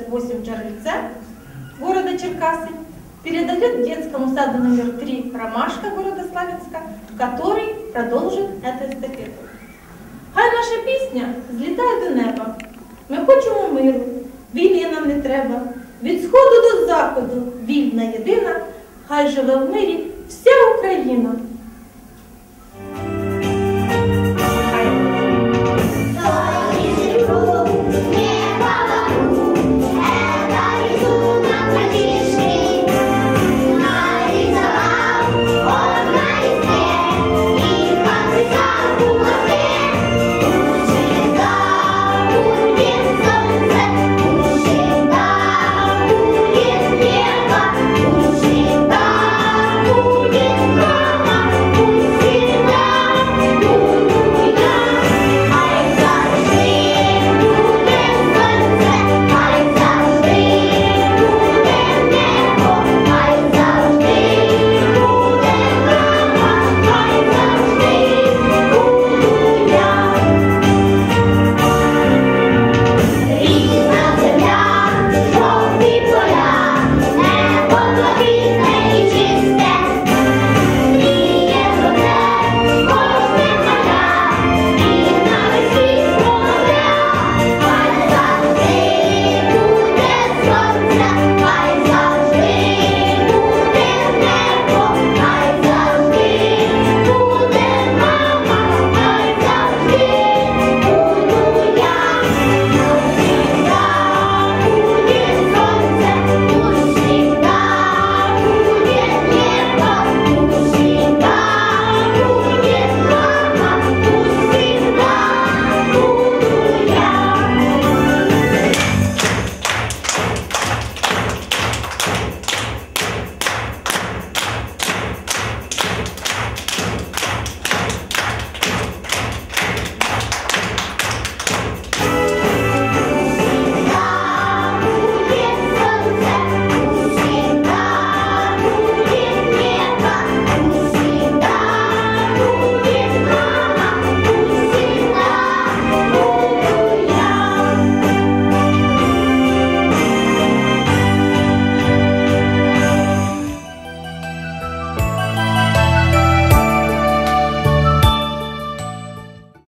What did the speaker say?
68 Джарельце города Черкассы передает детскому саду номер 3 «Ромашка» города Славянска, который продолжит эту эстафету. Хай наша пісня злітає до неба. Ми хочемо миру, війни нам не треба. Від сходу до заходу, вільна єдина, хай живе в мирі вся Україна.